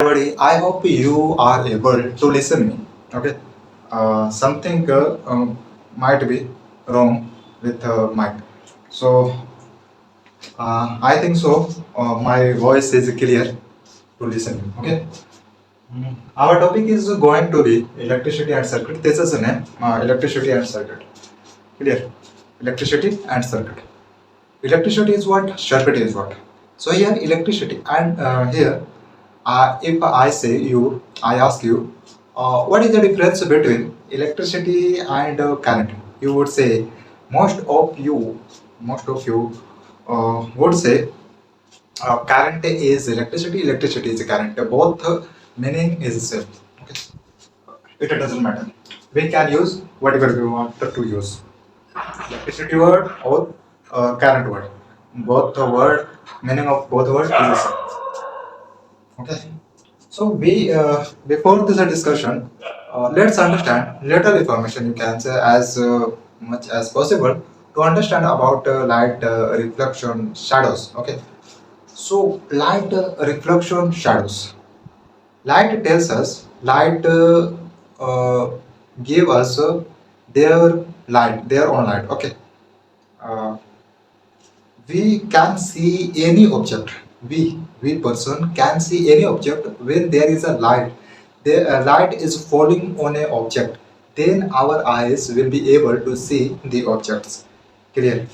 everybody. I hope you are able to listen me. Okay. Something might be wrong with mic. So I think so. My voice is clear to listen me. Okay. Our topic is going to be electricity and circuit. This is the name. Electricity and circuit. Clear. Electricity and circuit. Electricity is what? Circuit is what? So here electricity and here if I ask you, what is the difference between electricity and current? You would say, most of you would say, current is electricity, electricity is current. Both meaning is the same. Okay. It doesn't matter. We can use whatever we want to use. Electricity word or current word. Both the word meaning of both words is the same. Okay. So we before this discussion, let's understand little information you can say as much as possible to understand about light reflection shadows. Okay. So light reflection shadows. Light tells us light uh, give us their light, their own light. Okay. Uh, we can see any object. We person can see any object when there is a light. The light is falling on a object, then our eyes will be able to see the objects clearly.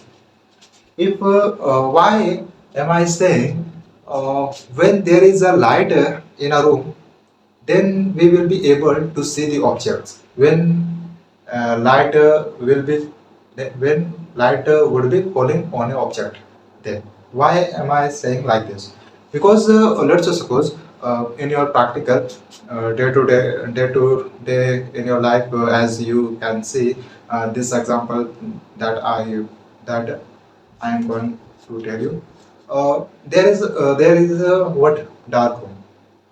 If why am I saying when there is a light in a room, then we will be able to see the objects. When light will be when light would be falling on an object, then why am I saying like this? Because let's just suppose in your practical day to day in your life, as you can see this example that I am going to tell you. There is a what? Dark room.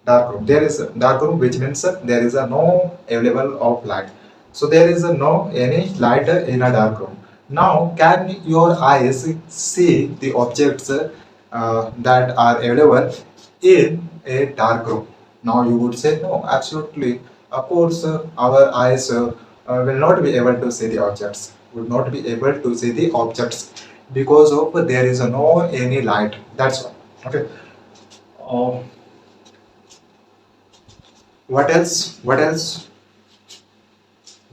Dark room. There is a dark room, which means there is a no available of light. So there is a no any light in a dark room. Now, can your eyes see the objects that are available in a dark room? Now you would say no, absolutely. Of course, our eyes will not be able to see the objects. Would not be able to see the objects because of there is no any light. That's why. Okay. Uh, what else? What else?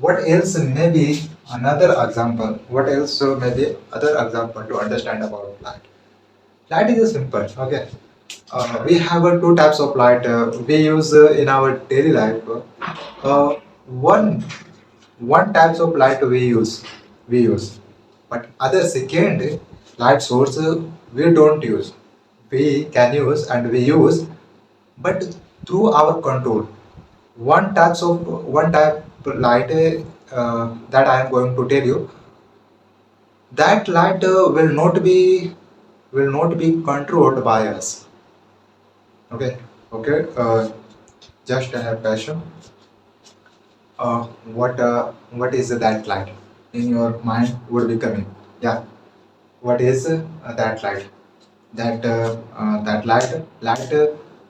What else may be another example? What else may be other example to understand about light? Light is simple. Okay. We have two types of light we use in our daily life. Uh, one one types of light we use, but other second light source we don't use. We can use and we use, but through our control. One type light that I am going to tell you, that light will not be controlled by us. Okay. Okay. Just have passion. What is that light in your mind would be coming? Yeah. What is that light? That light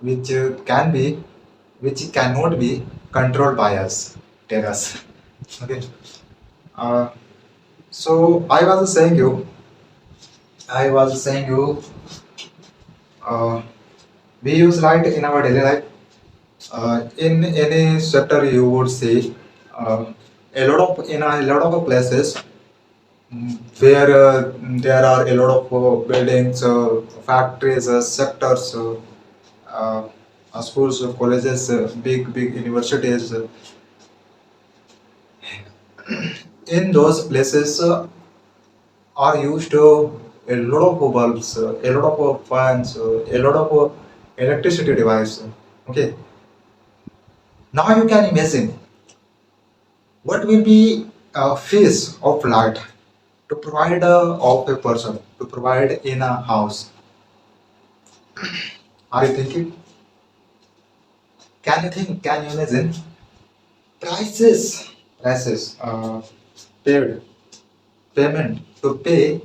which can be, which cannot be controlled by us. Tell us. Okay. Uh, so I was saying you, uh, we use light in our daily life. In any sector, you would see a lot of in a lot of places where there are a lot of buildings, factories, sectors, schools, colleges, big universities. In those places are used a lot of bulbs, a lot of fans, a lot of electricity device. Okay. Now you can imagine what will be a phase of light to provide of a person to provide in a house. Are you thinking? Can you think? Can you imagine? Prices. Paid payment to pay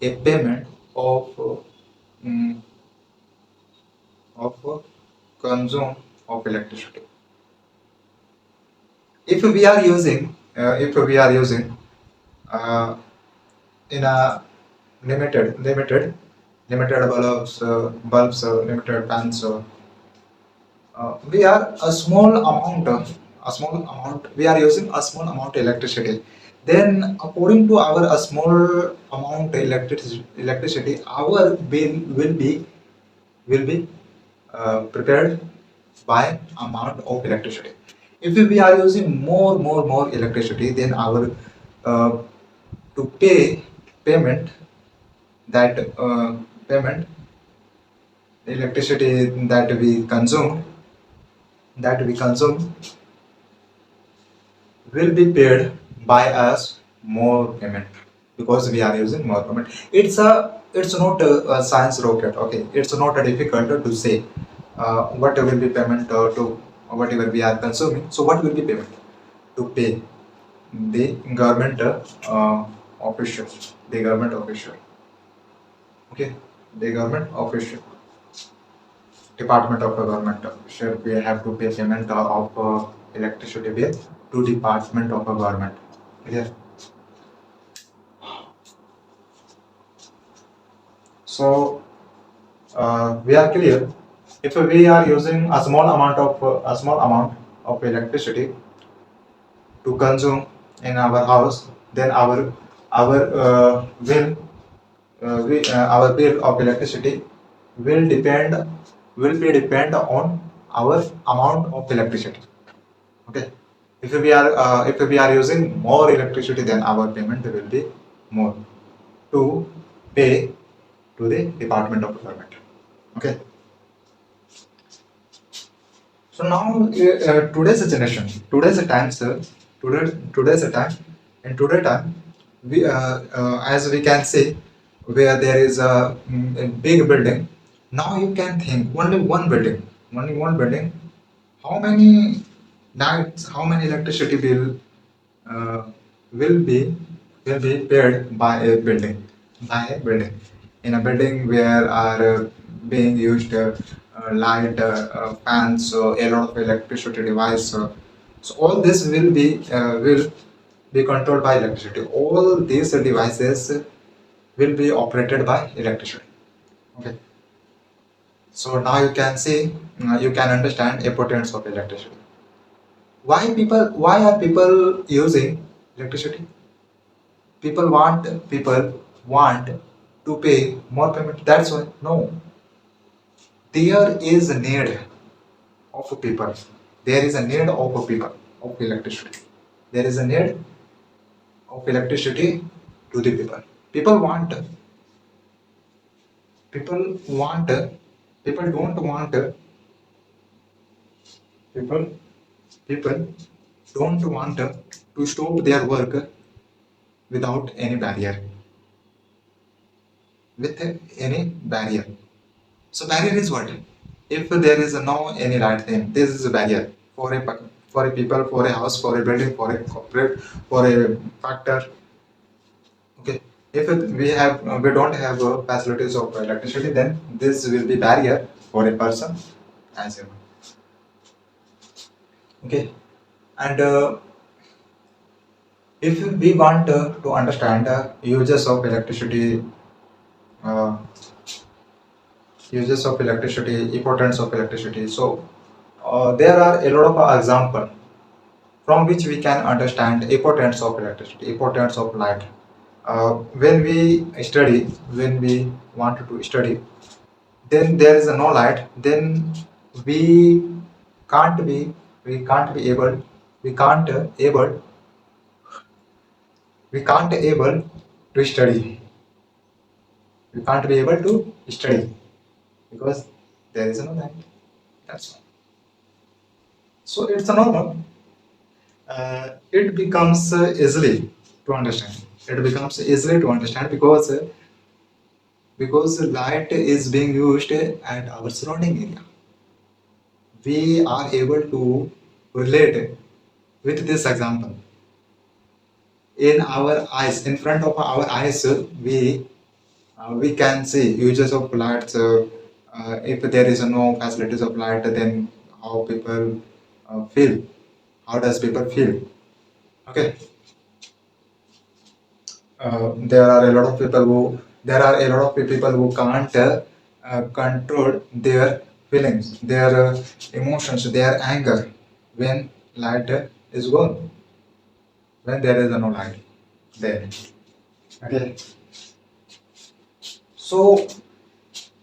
a payment of mm, of consume. of electricity. If we are using uh, in a limited bulbs, limited fans, we are a small amount we are using a small amount electricity. Then according to our a small amount electricity, our bill will be prepared by amount of electricity. If we are using more electricity, then our uh, to pay payment that payment the electricity that we consume will be paid by us more payment, because we are using more payment. It's not a science rocket. Okay, it's not difficult to say what will be payment to whatever we are consuming. So what will be payment to pay the government official, the government official. Okay, the government official, department of a government official. We have to pay payment of electricity bill to department of a government. Yeah. So we are clear. If we are using a small amount of electricity to consume in our house, then our bill of electricity will depend will be depend on our amount of electricity. Okay. If we are using more electricity, then our payment will be more to pay to the department of government. Okay. So now today's time, sir, today's time, in today time, as we can see, where there is a big building. Now you can think only one building. How many nights, how many electricity bill uh, will be will be paid by a building. In a building where are being used light, fans, a lot of electricity device, so all this will be controlled by electricity. All these devices will be operated by electricity. Okay, so now you can see, you can understand importance of electricity. Why are people using electricity? People want to pay more payment. That's why. No, there is a need of people. There is a need of people of electricity. There is a need of electricity to the people. People want. People want. People don't want. People. People don't want to stop their work without any barrier. With any barrier. So barrier is what? If there is no any right thing, this is a barrier for a people, for a house, for a building, for a corporate, for a factor. Okay. If we don't have facilities of electricity, then this will be barrier for a person as well. Okay. And if we want to understand uses of electricity, uh, importance of electricity. So there are a lot of example from which we can understand importance of electricity, importance of light. When we want to study, then there is no light. Then we can't be, we can't be able, we can't able, we can't able to study. We can't be able to study because there is no light. That's all. So it's a normal. It becomes easily to understand. It becomes easily to understand because light is being used at our surrounding area. We are able to relate with this example. In our eyes, in front of our eyes, we can see uses of lights. If there is no facilities of light, then how people feel. How does people feel? Okay. There are a lot of people who can't control their feelings, their emotions, their anger when light is gone, when there is no light there. Okay. So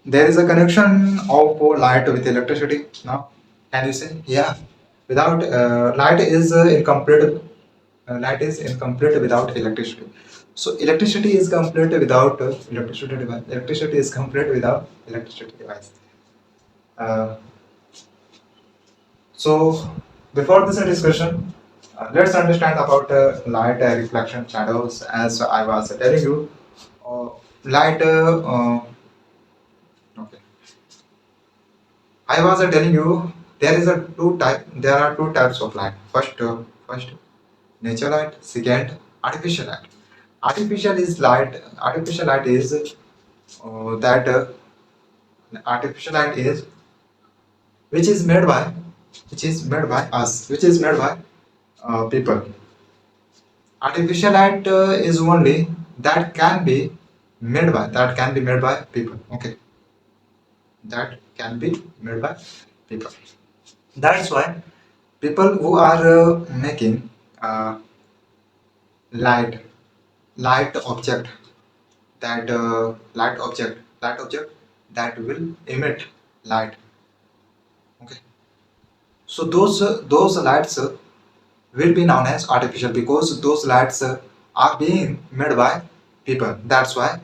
there is a connection of light with electricity. Now, can you say? Yeah. Without light is incomplete. Light is incomplete without electricity. So electricity is complete without electricity device. Electricity is complete without electricity device. Uh, so before this discussion, let's understand about light reflection shadows. As I was telling you, light. Okay. I was telling you there is a two type. There are two types of light. First nature light. Second, artificial light. Artificial is light. Artificial light is that artificial light is which is made by us, which is made by people. Artificial light is only that can be made by people. Okay, that can be made by people. That's why people who are making uh, light object, that light object that will emit light. Okay, so those lights will be known as artificial because those lights are being made by people. That's why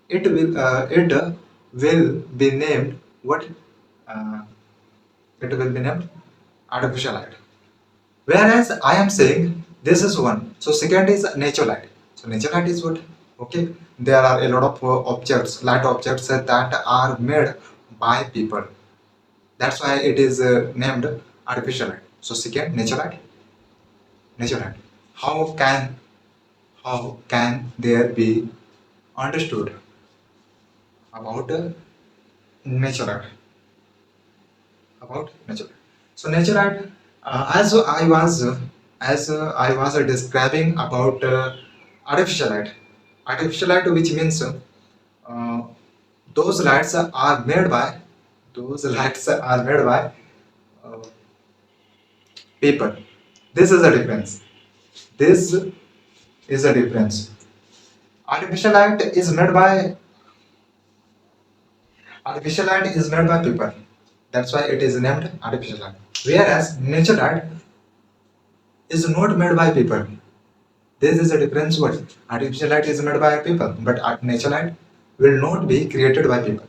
it will be named what uh, it will be named artificial light. Whereas I am saying this is one. So second is nature light. So nature light is what? Okay, there are a lot of light objects that are made by people. That's why it is named artificial light. So second, nature light. How can there be understood about nature light? About nature light. So nature light, as I was describing about artificial light, which means those lights are made by uh, people. This is a difference. This is a difference. Artificial light is made by people. That's why it is named artificial light. Whereas nature light is not made by people. This is a difference. What artificial light is made by people, but nature light will not be created by people.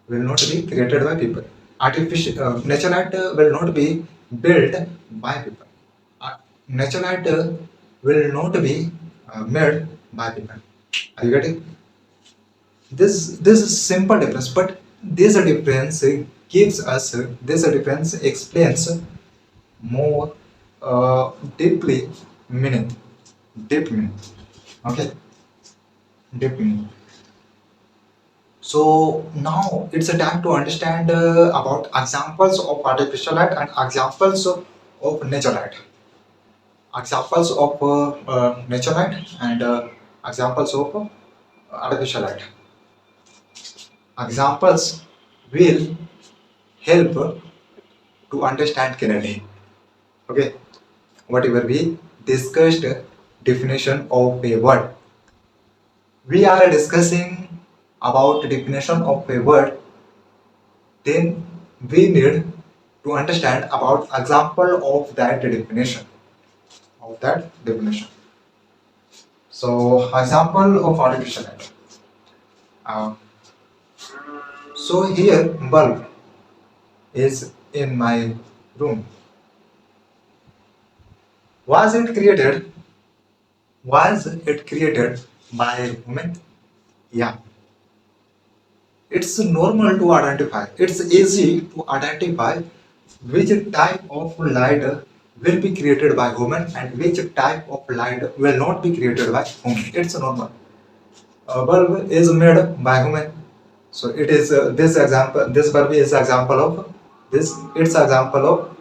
Will not be created by people. Artificial nature light will not be built by people. Nature light will not be made by people. Are you getting? This is simple difference, but this difference gives us this difference explains more deeply meaning, deep meaning. Okay, deep meaning. So now it's a time to understand about examples of artificial light and examples of nature light. Examples of nature light and examples of artificial light. Examples will help to understand clearly. Okay, whatever we discussed definition of a word, we are discussing about definition of a word, then we need to understand about example of that definition. So example of artificial light. Uh, so here bulb is in my room. Was it created? Was it created by women? Yeah. It's normal to identify. It's easy to identify which type of light will be created by women and which type of light will not be created by women. It's normal. A bulb is made by women, so it is this bulb is example of this. It's example of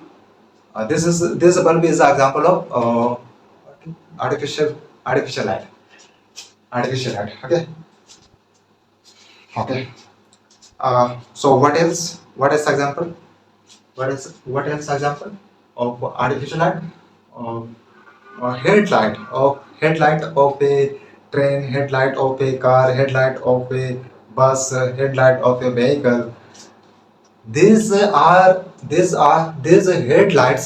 This bulb is an example of artificial artificial light. Artificial light. Okay. Okay. So what else? What is example? What else example of artificial light? Uh, headlight of a train, headlight of a car, headlight of a bus, headlight of a vehicle. These headlights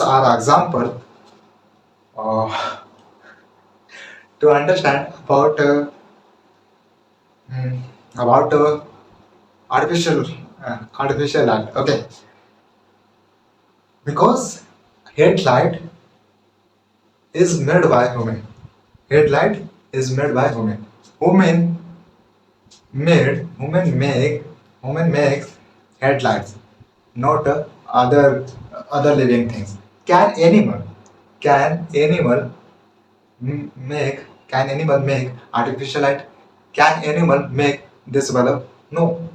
are example uh, to understand mm, about artificial artificial light. Okay, because headlight is made by human. Headlight is made by human. Human human makes headlights, not other living things. Can animal can animal make can animal make artificial light? Can animal make this bulb? No.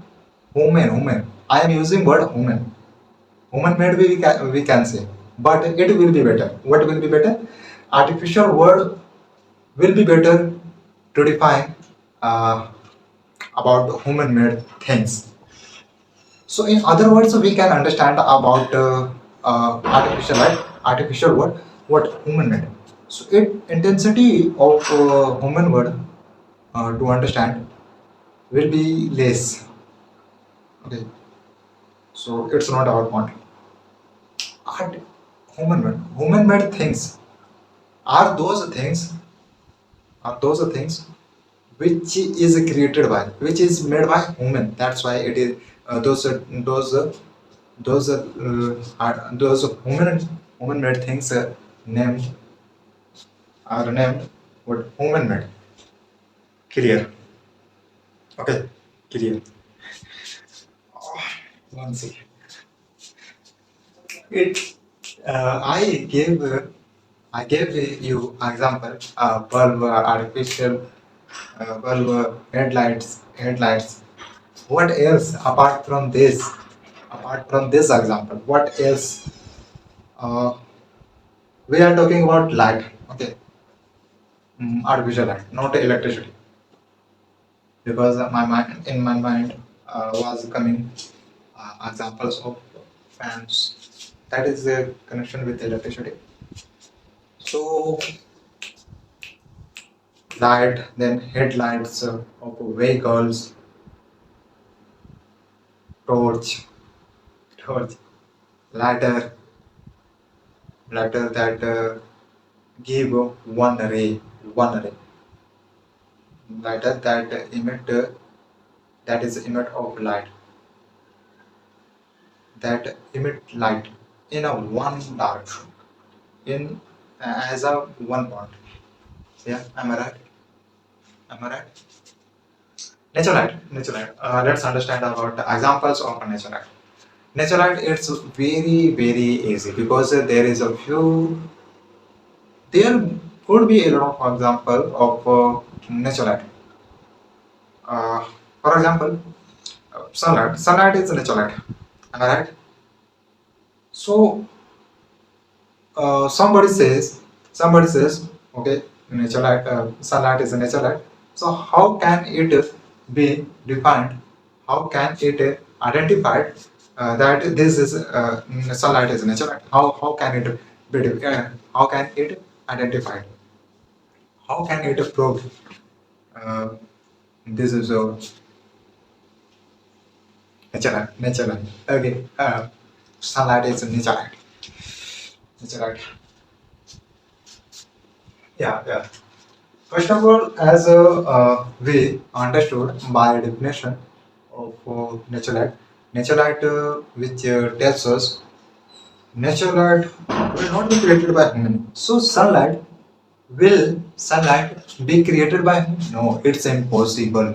Human. I am using word human. Human made we can say, but it will be better. What will be better? Artificial word will be better to define uh, about human made things. So in other words, we can understand about artificial light, artificial word, what human made. So it intensity of human word to understand will be less. Okay, so it's not our point. Art, human made things are those things are those things which is created by, which is made by human. That's why it is those human made things named are named what human made. Clear? Okay, clear. One second. It I gave you example bulb artificial bulb headlights. What else apart from this? Apart from this example, what else? Uh, we are talking about light. Okay, artificial light, not electricity, because my mind was coming examples of fans. That is the connection with electricity. So light, then headlights of vehicles, torch, torch, ladder, ladder that give one ray, ladder that that is emit of light, that emit light in a one direction, in as a one point. Yeah, am I right? Am I right? Nature light, nature light. Let's understand about the examples of nature light. Nature light, it's very easy because there is a few. There could be a lot of example of nature light. Uh, for example, sunlight. Sunlight is a nature light. Am I right? So somebody says, okay, nature light, sunlight is a nature light. So how can it be defined? How can it identified that this is sunlight is a nature light? How can it be how can it identified? How can it prove uh, this is a nature light? Nature light. Okay, sunlight is a nature light. Nature light. Yeah. First of all, as we understood by definition of nature light which tells us nature light will not be created by human. So sunlight be created by human? No, it's impossible.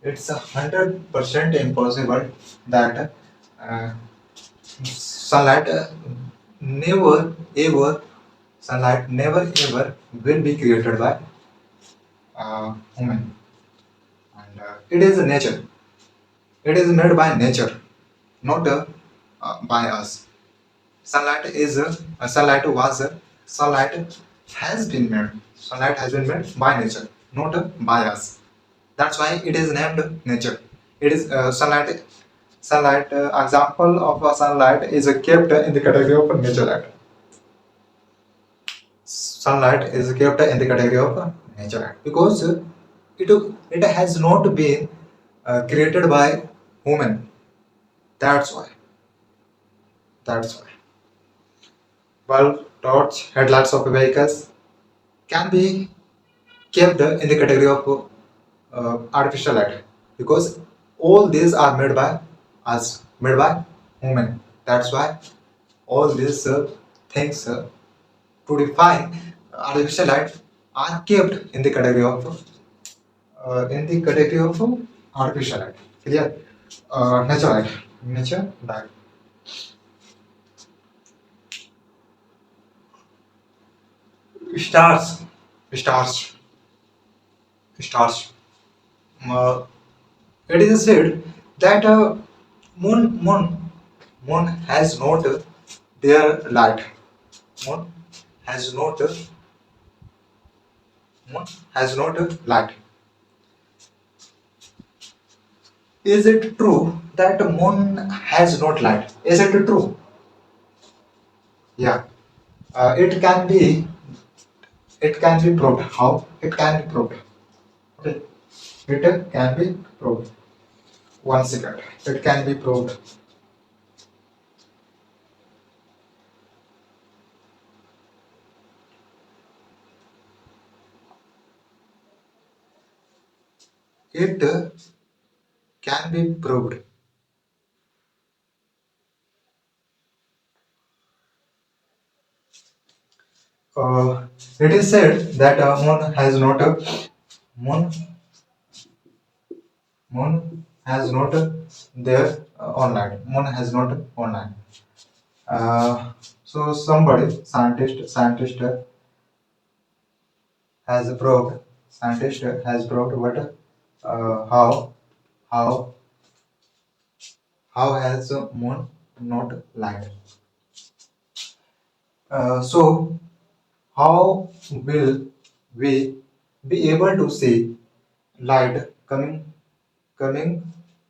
It's 100% impossible that uh, sunlight never ever sunlight never ever will be created by human. And it is nature. It is made by nature, not by us. Sunlight is sunlight was sunlight has been made. Sunlight has been made by nature, not by us. That's why it is named nature. It is sunlight. Sunlight example of sunlight is kept in the category of nature light. Sunlight is kept in the category of nature light because it has not been created by human. That's why. That's why. Bulb, torch, headlights of vehicles can be kept in the category of artificial light because all these are made by us, made by human. That's why all these things to define artificial light are kept in the category of artificial light. Clear? Nature light. Nature light. Stars. Stars. Stars. Uh, it is said that moon has not their light. Moon has not moon has not light. Is it true that moon has not light? Is it true? Yeah. It can be proved. How? It can be proved. Okay. It can be proved. One second. It can be proved. It can be proved. It is said that moon moon has not their online. Moon has not online. So somebody scientist has proved scientist has proved what how how how has moon not light. So how will we be able to see light coming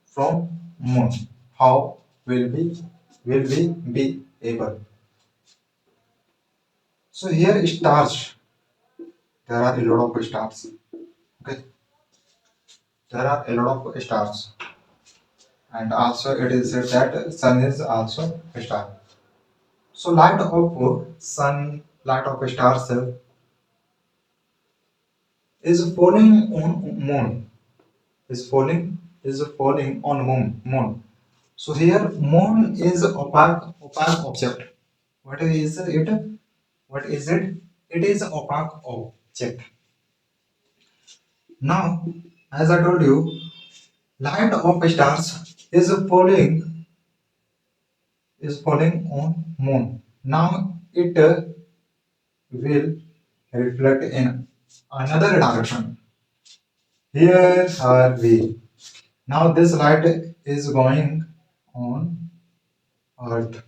from moon? How will we be able? So here stars. There are a lot of stars. Okay, there are a lot of stars, and also it is said that sun is also a star. So light of sun, light of stars is falling on moon. Is falling on moon. So here moon is opaque object. What is it? What is it? It is opaque object. Now, as I told you, light of stars is falling on moon. Now it will reflect in another direction. Here are we. Now this light is going on Earth.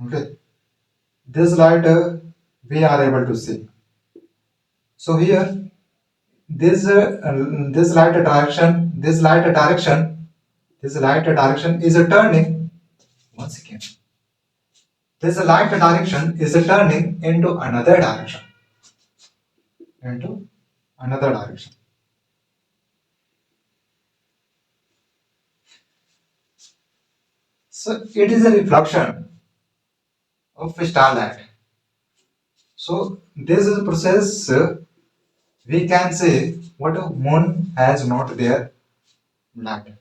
Okay. This light we are able to see. So here this light direction is turning. Once again, this light direction is turning into another direction. Into another direction. So it is a reflection of starlight. So this is a process we can say what a moon has not their light.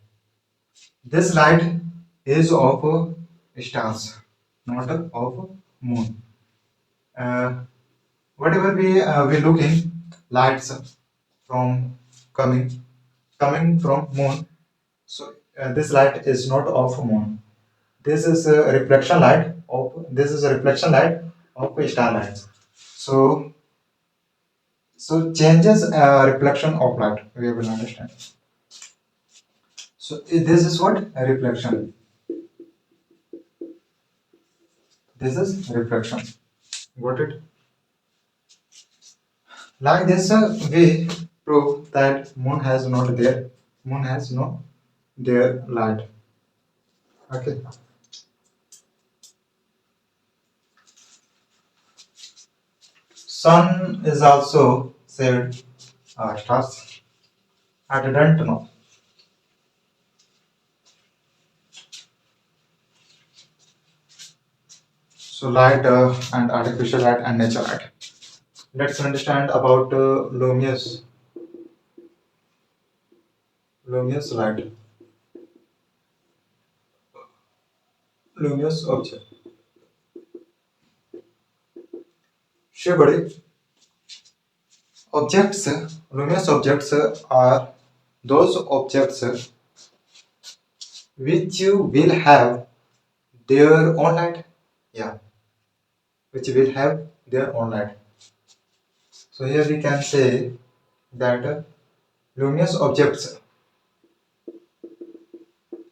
This light is of stars, not of moon. Uh, Whatever we looking lights from coming from moon. So this light is not of moon. This is a reflection light of starlight. So so changes reflection of light. We will understand. So this is what a reflection. This is refraction. Got it? Like this, we prove that moon has no their light. Okay. Sun is also said stars. I didn't know. So light and artificial light and nature light. Let's understand about luminous light, luminous object. Sure, buddy. Objects, luminous objects are those objects which will have their own light. Yeah, which will have their own light. So here we can say that luminous objects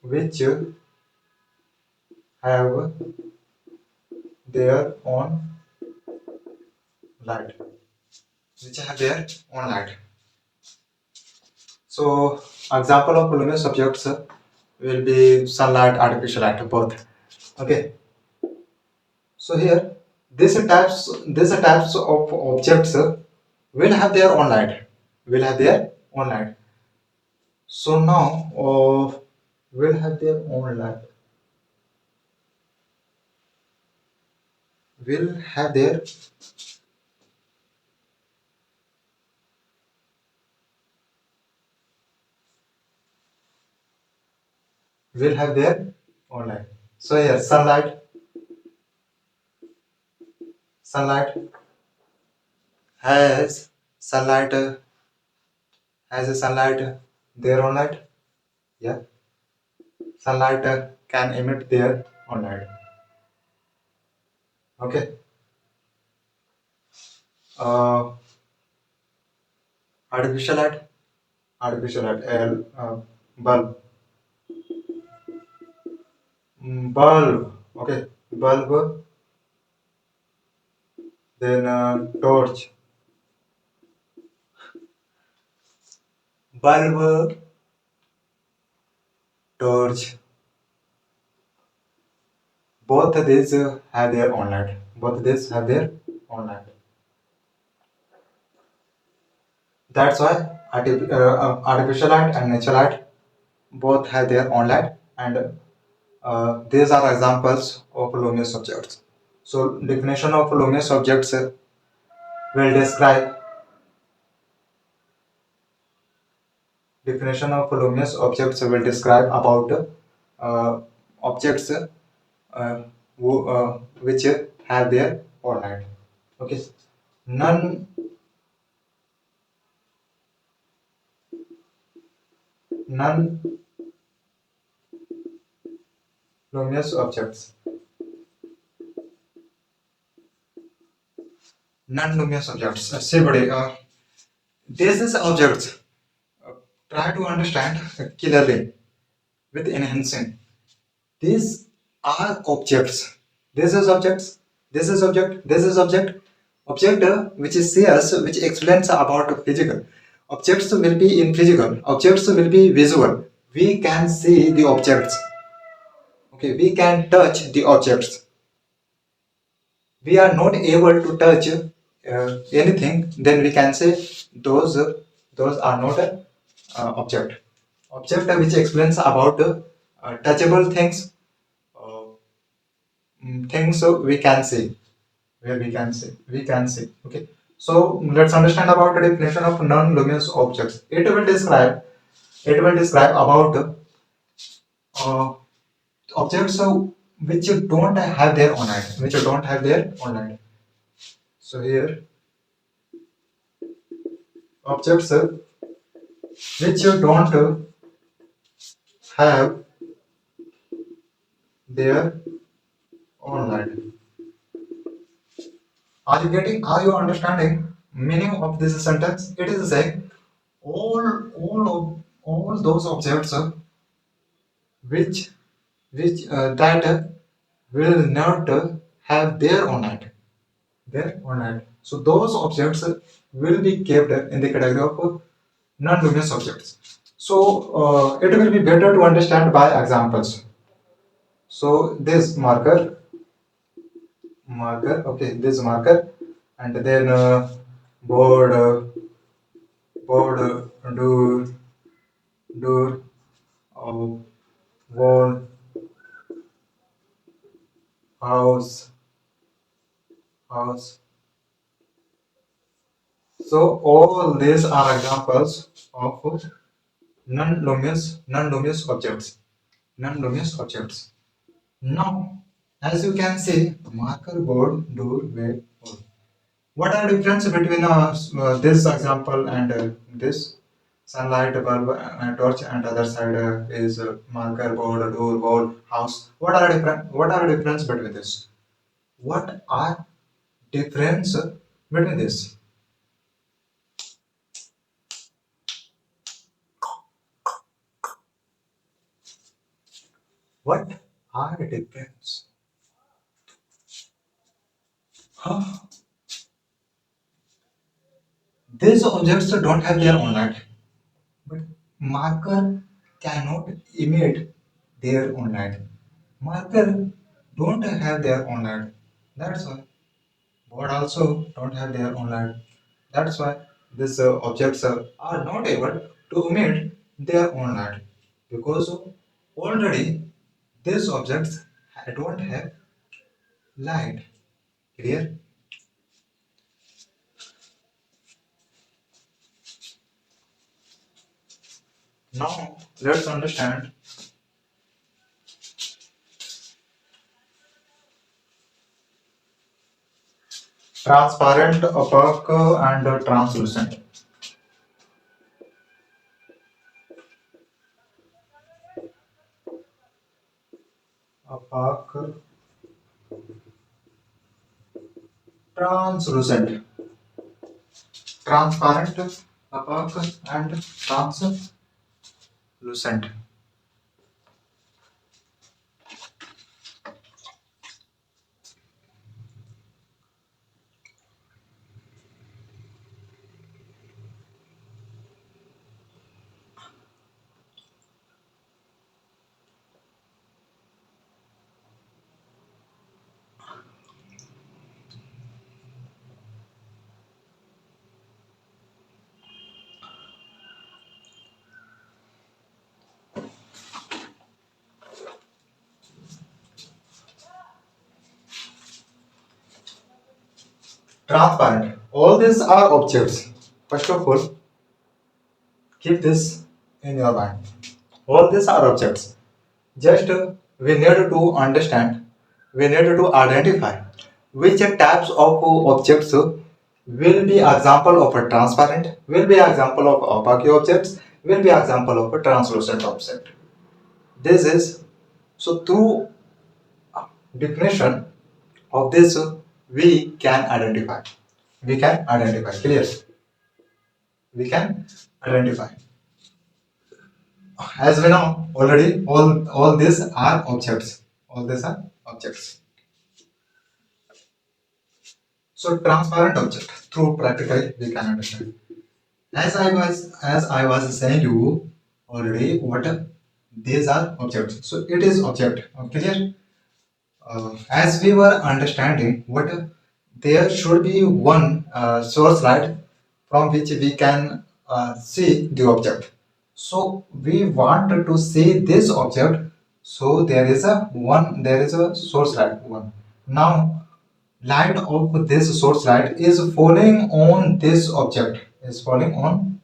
which have their own light, which have their own light. So example of luminous objects will be sunlight, artificial light, both. Okay. So here these types of objects will have their own light. Will have their own light. So now will have their own light. Will have their will have their own light. So here sunlight has sunlight has a sunlight their own light. Yeah, sunlight can emit their own light. Okay. Uh, artificial light, bulb, bulb. Okay, bulb. Then torch, bulb, torch. Both of these have their own light. Both of these have their own light. That's why artificial light and natural light both have their own light, and these are examples of luminous objects. So definition of luminous objects will describe definition of luminous objects will describe about objects which have their own light. Okay, non non luminous objects. Non-luminous objects. Say, buddy, this is objects. Uh, Try to understand clearly with enhancing. These are objects. This is objects. This is object. This is object. Object which is CS, which explains about physical. Objects will be in physical. Objects will be visual. We can see the objects. Okay, we can touch the objects. We are not able to touch anything, then we can say those are not object. Object which explains about touchable things, uh, things we can see, where we can see. Okay, so let's understand about the definition of non-luminous objects. It will describe about uh, objects which don't have their own light, which don't have their own light. So here objects which don't have their own light. Are you understanding meaning of this sentence? It is saying all those objects which that will not have their own light. Their own light. So those objects will be kept in the category of non-luminous objects. So it will be better to understand by examples. So this okay, this marker, and then board, door, door, uh, wall, house, house. So all these are examples of non-luminous objects. Non-luminous objects. Now, as you can see, marker, board, door, wall, wall. What are the difference between this example and this? Sunlight, bulb, torch, and other side is marker, board, door, wall, house. What are different? What are the difference between this? What are difference between this? What are the difference? Huh? These objects don't have their own light, but marker cannot emit their own light. Marker don't have their own light. That's why. Board also don't have their own light. That's why these objects are not able to emit their own light because already these objects don't have light. Clear? Now let's understand transparent, opaque, and translucent. Opaque, translucent, transparent, opaque, and translucent. Transparent. All these are objects. First of all, keep this in your mind. All these are objects. Just we need to understand, we need to identify which types of objects will be example of a transparent, will be example of opaque objects, will be example of a translucent object. This is so through definition of this we can identify. We can identify. Clear? We can identify. As we know already, all these are objects. All these are objects. So transparent object through practically we can understand. As I was saying you already, what these are objects. So it is object. Clear? As we were understanding, what there should be one source light from which we can see the object. So we want to see this object. So there is a source light one. Now light of this source light is falling on this object. Is falling on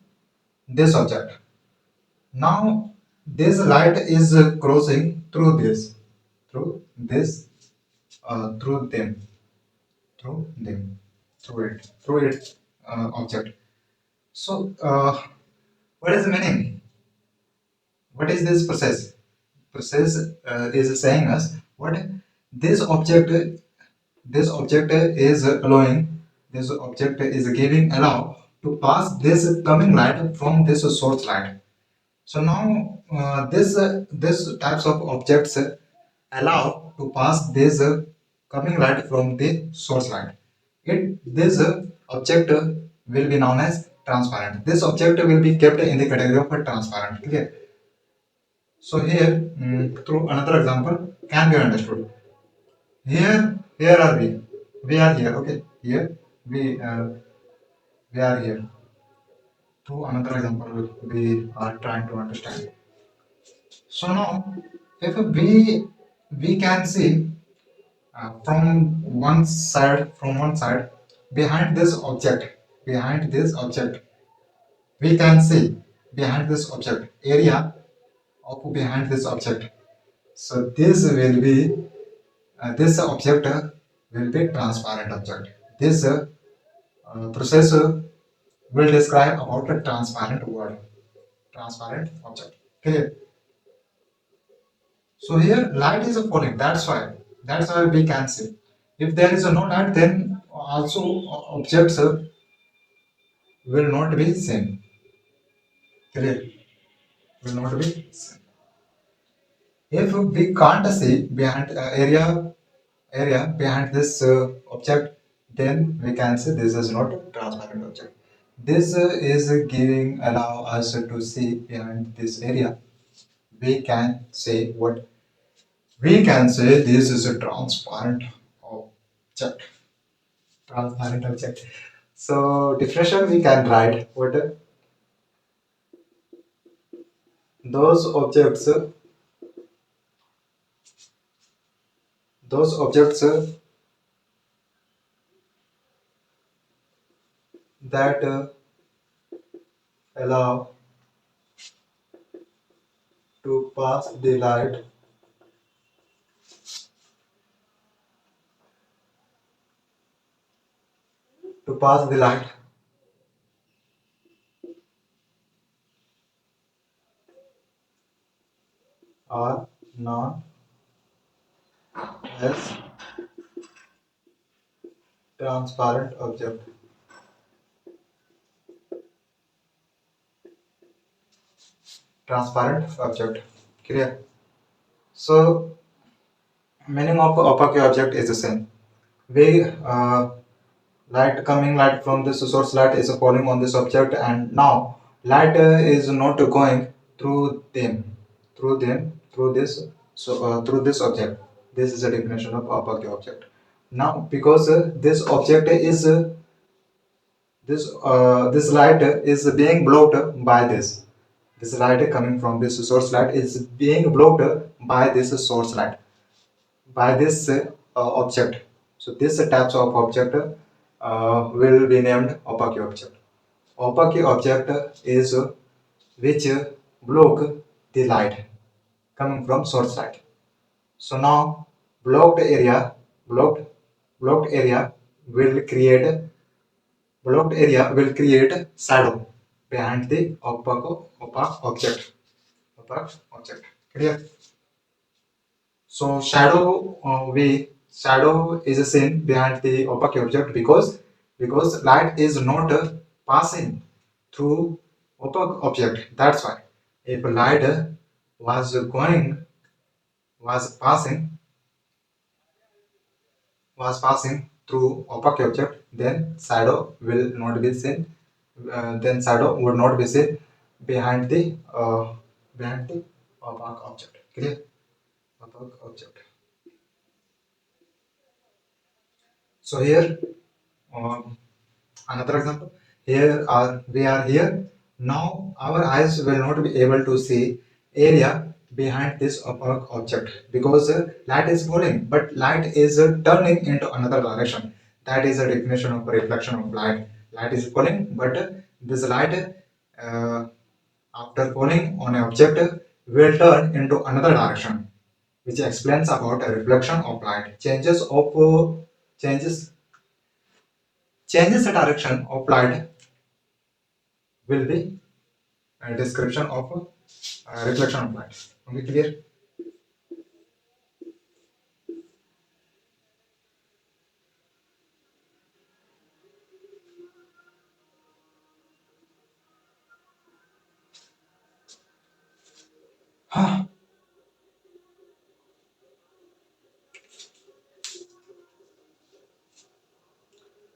this object. Now this light is crossing through this through them, through them, through it object. So, what is the meaning? What is this process? Process is saying us what this object, this object is allowing, this object is giving allow to pass this coming light from this source light. So now this types of objects allow to pass this coming light from the source light. This object will be known as transparent. This object will be kept in the category of a transparent. Clear? So here, through another example, can be understood. Here are we. We are here. Okay. Here we are here. Through another example, we are trying to understand. So now, if we can see from one side, behind this object, we can see behind this object, area of behind this object. So this object will be transparent object. This process will describe about a transparent word, transparent object. Clear? So here light is falling. That's why we can see. If there is no light, then also objects will not be seen. Clear? Will not be seen. If we can't see behind area behind this object, then we can say this is not a transparent object. This is giving allow us to see behind this area. We can say what we can say. This is a object. Transparent object. So definition we can write what those objects those objects that allow to pass the light to pass the light are known as transparent object. Transparent object. Clear? So meaning of opaque object is the same. We light from this source light is falling on this object, and now light is not going through this through this object. This is the definition of opaque object. Now because this object is this light is being blocked by this light coming from this source light is being blocked by this source light, by this object. So this types of object will be named opaque object. Opaque object is which block the light coming from source light. So now blocked area blocked blocked area will create shadow behind the opaque object. Opaque object. Clear? So shadow is seen behind the opaque object because light is not passing through opaque object. That's why if light was going was passing through opaque object, then shadow will not be seen. Then shadow would not be seen behind the opaque object. Clear? Opaque object. So here, um, another example. We are here. Now our eyes will not be able to see area behind this opaque object because light is falling, but light is turning into another direction. That is a definition of reflection of light. Light is falling, but this light uh, after falling on an object will turn into another direction, which explains about a reflection of light. Changes changes the direction of light will be a description of reflection of light. Okay, clear?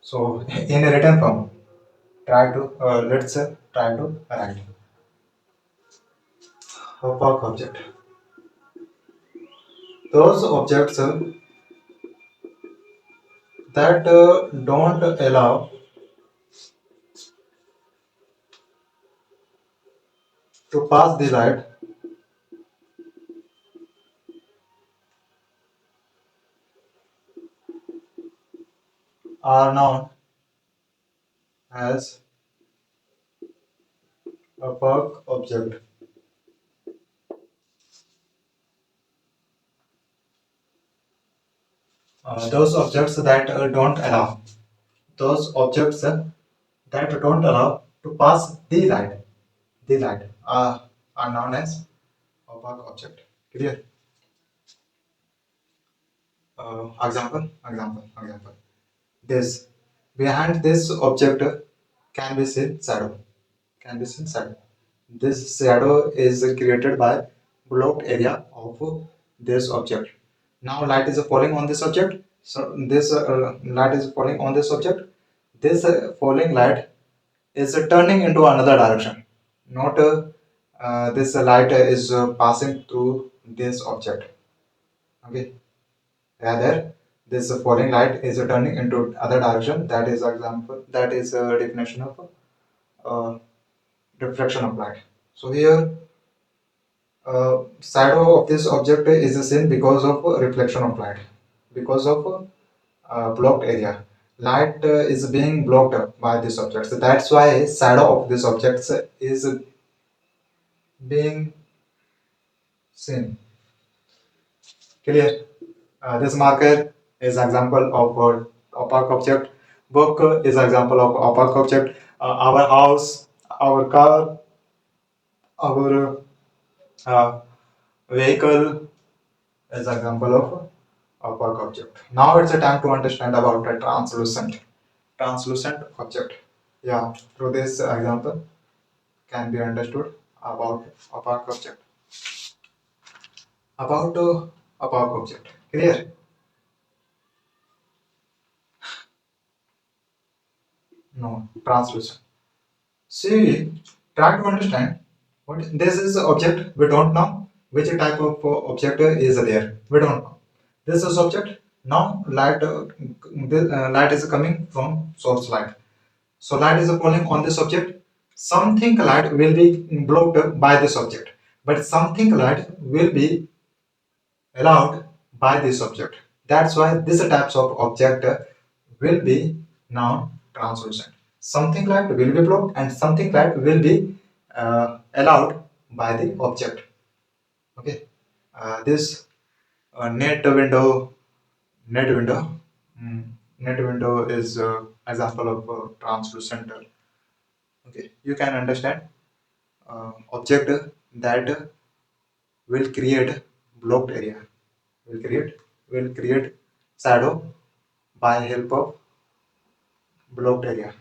So in a written form, try to let's try to write a work object. Those objects that don't allow to pass the light are known as a work object. Those objects that don't allow those objects that don't allow to pass the light are known as a work object. Clear? Example. This behind this object can be seen shadow. Can be seen shadow. This shadow is created by blocked area of this object. Now light is falling on this object. So this light is falling on this object. This falling light is turning into another direction. Not this light is passing through this object. Okay. Rather, this falling light is turning into other direction. That is example. That is a definition of uh, reflection of light. So here, shadow of this object is seen because of reflection of light, because of blocked area. Light is being blocked by this object. So that's why shadow of this object is being seen. Clear? This marker is example of opaque object. Book is example of opaque object. Our house, our car, our uh, vehicle is example of opaque object. Now it's a time to understand about a translucent object. Yeah, through this example can be understood about opaque object. About opaque object. Clear? No, translucent. See, try to understand what this is object. We don't know which type of object is there. We don't know. This is object. Now light, light is coming from source light. So light is falling on this object. Something light will be blocked by this object, but something light will be allowed by this object. That's why this types of object will be now translucent. Something light will be blocked and something light will be allowed by the object. Okay. This net window, net window, mm, net window is example of translucent. Okay, you can understand object that will create blocked area, will create shadow by help of blocked area.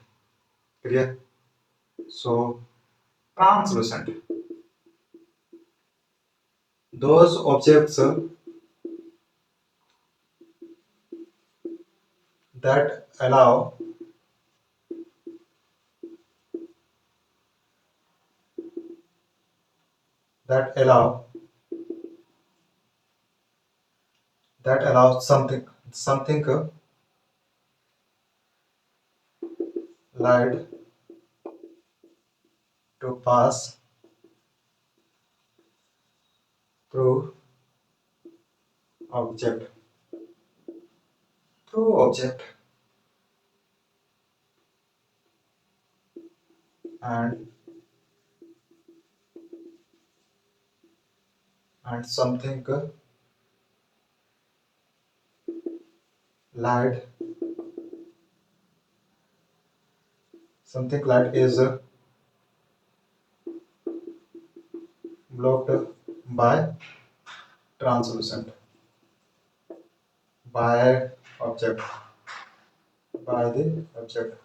Clear? So translucent. Those objects that allow that allow something light to pass through object through object and something light something light is blocked by translucent by object by the object.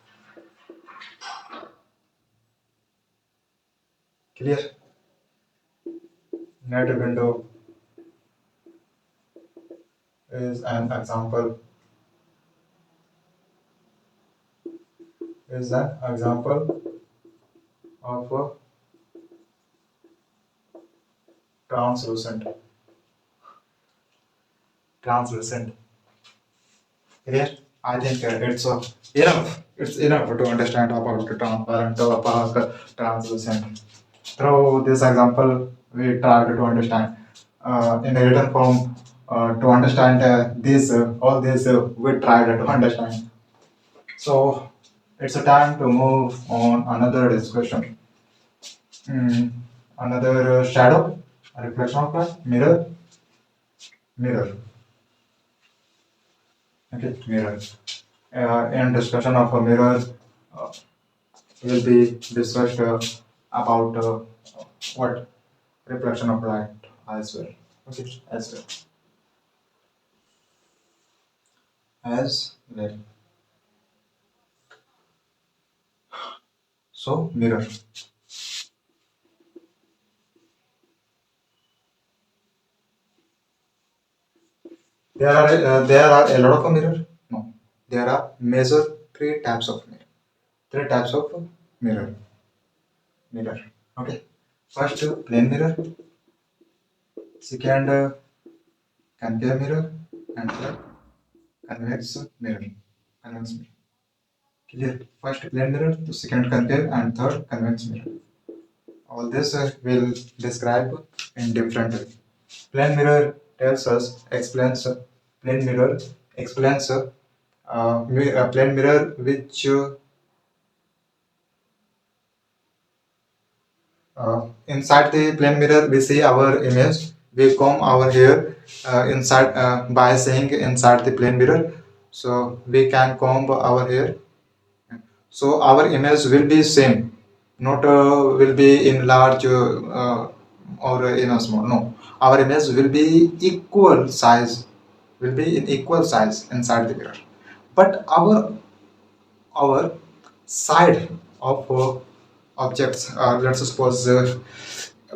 Clear? Net window is an example is an example of a translucent. Translucent. Here, I think enough. It's enough to understand about the transparent or about translucent. Through this example, we tried to understand in a written form to understand this all this we tried to understand. So it's a time to move on another discussion. Hmm, another shadow, a reflection of light, mirror, mirror. Okay, mirror. In discussion of a mirror, uh, will be discussed about what reflection of light as well. Okay, as well. So mirror. There are a lot of mirror. No, there are major three types of mirror. Three types of mirror. Mirror. Okay. First, plane mirror. Second, concave mirror, and third, convex mirror. Convex mirror. Clear. First plane mirror, the second concave, and third convex mirror. All this will describe in different way. Plane mirror tells us, explains, plane mirror explains plane mirror which inside the plane mirror we see our image. We comb our hair inside by saying inside the plane mirror. So we can comb our hair. So our image will be same, not will be in large or in a small. No, our image will be equal size, will be in equal size inside the mirror. But our side of objects, let's suppose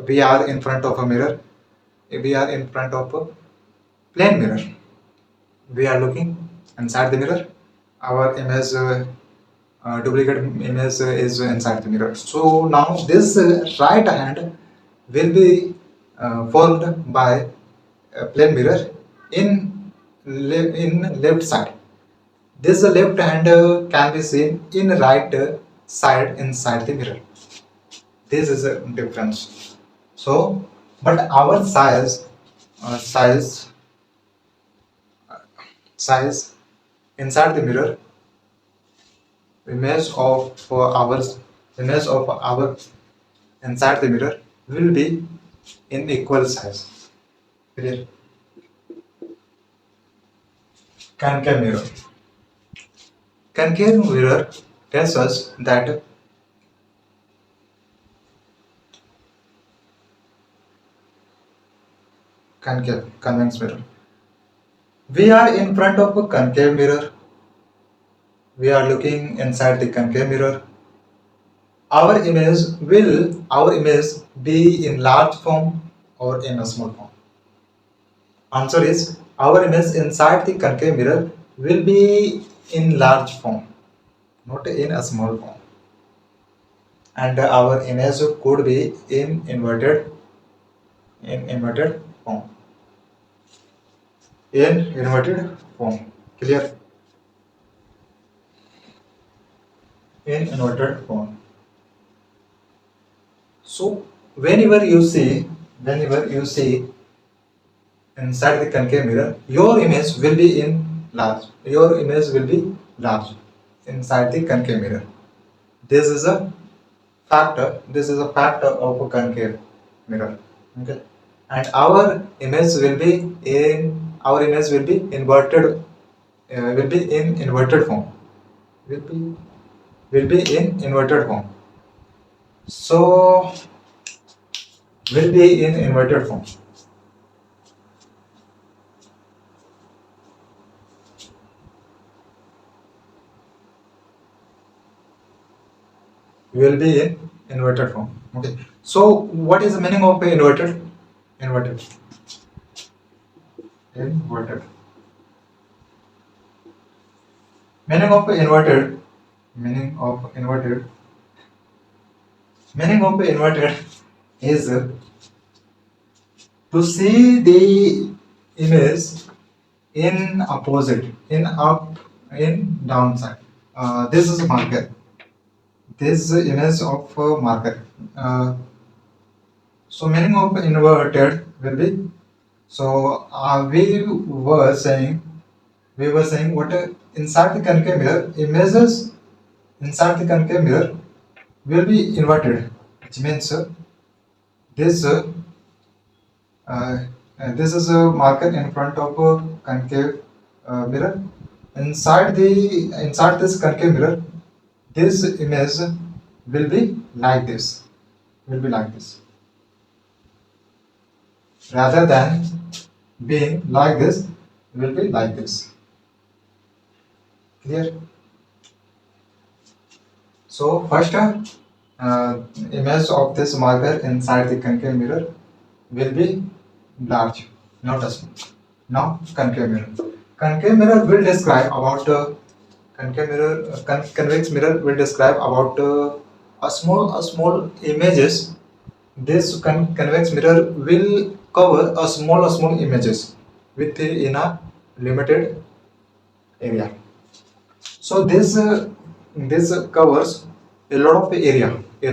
we are in front of a mirror, we are in front of a plane mirror, we are looking inside the mirror, our image duplicate image is inside the mirror. So now this right hand will be formed by a plane mirror in in left side. This left hand can be seen in right side inside the mirror. This is a difference. So, but our size, size inside the mirror, image of ours, image of our inside the mirror will be in equal size. Clear? Concave mirror. Concave mirror tells us that concave, convex mirror. We are in front of a concave mirror. We are looking inside the concave mirror. Our image be in large form or in a small form? Answer is our image inside the concave mirror will be in large form, not in a small form. And our image could be in inverted form. In inverted form. Clear? In inverted form. So whenever you see inside the concave mirror, your image will be in large. Your image will be large inside the concave mirror. This is a factor. This is a factor of a concave mirror. Okay, and our image will be inverted. Will be in inverted form. Will be in inverted form. So will be in inverted form. Will be in inverted form. Okay. So what is the meaning of inverted? Inverted. Inverted. Meaning of inverted. Meaning of inverted is to see the image in opposite, in up, in downside. This is a marker. This image of marker. So meaning of inverted will be. So we were saying what inside the concave mirror images inside the concave mirror will be inverted, which means this uh, this is a marker in front of a concave mirror. Inside this concave mirror, this image will be like this. Will be like this, rather than being like this. Will be like this. Clear? So first, image of this marker inside the concave mirror will be large, not a small. Now concave mirror. Concave mirror will describe about convex mirror will describe about a small images. This convex mirror will cover a small images within a limited area. So this covers a lot of area, and a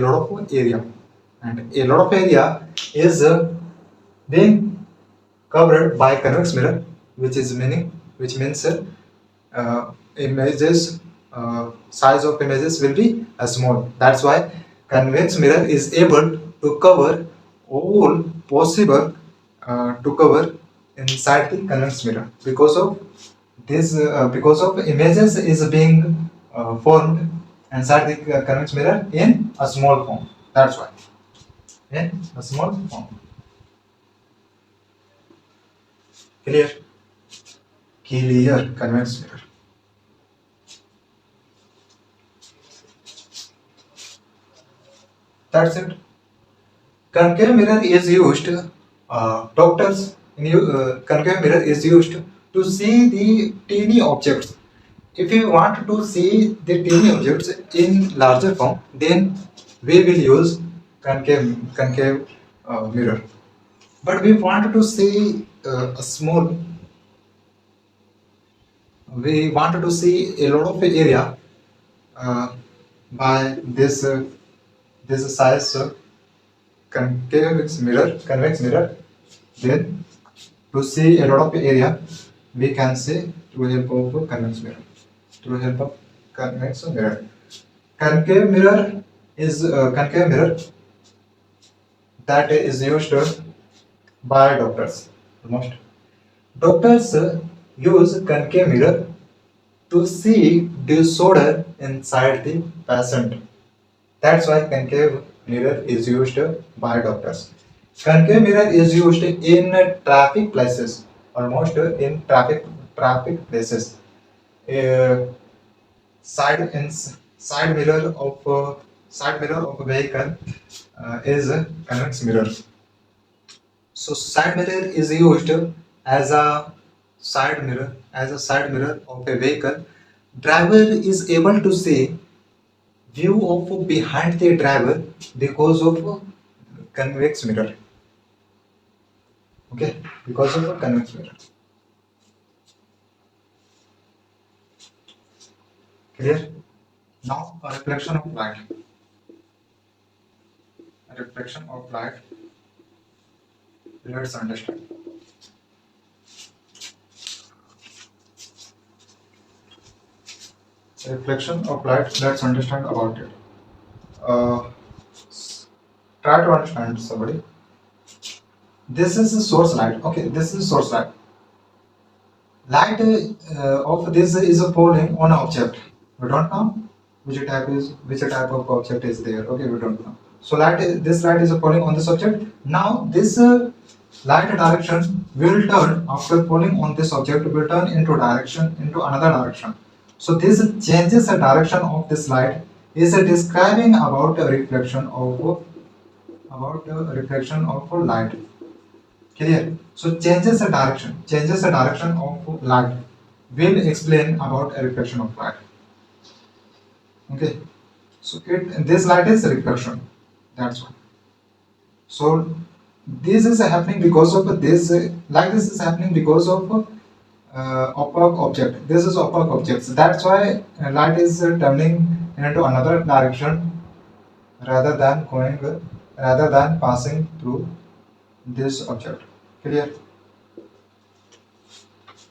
lot of area is being covered by convex mirror, which means images size of images will be small. That's why convex mirror is able to cover all possible to cover inside the convex mirror, because of images is being formed inside the convex mirror in a small form. That's why in a small form. Clear? Clear. Convex mirror. That's it. Concave mirror is used. Concave mirror is used to see the teeny objects. If you want to see the teeny objects in larger form, then we will use concave mirror. But we want to see we want to see a lot of area by this size convex mirror. Then to see a lot of area, we can see through help of convex mirror. Through help of convex mirror. Concave mirror that is used by doctors. Almost doctors use concave mirror to see disorder inside the patient. That's why concave mirror is used by doctors. Concave mirror is used in traffic places, almost in traffic places. Uh, side mirror of a vehicle is a convex mirror. So side mirror is used as a side mirror of a vehicle. Driver is able to see view of behind the driver because of convex mirror. Okay, because of a convex mirror. Clear? Now a reflection of light. A reflection of light. Let's understand. Reflection of light. Let's understand about it. Uh, Try to understand somebody. This is the source light. Okay, this is source light. Light of this is falling on an object. We don't know which type of object is there. Okay, we don't know. So this light is falling on this object. Now this light direction will turn after falling on this object will turn into another direction. So this changes the direction of this light is describing about a reflection of light. Clear? So changes the direction of light will explain about a reflection of light. Okay, so this light is reflection. That's why. So this is happening because of this. Like this is happening because of opaque object. This is opaque objects. That's why light is turning into another direction rather than going, rather than passing through this object. Clear?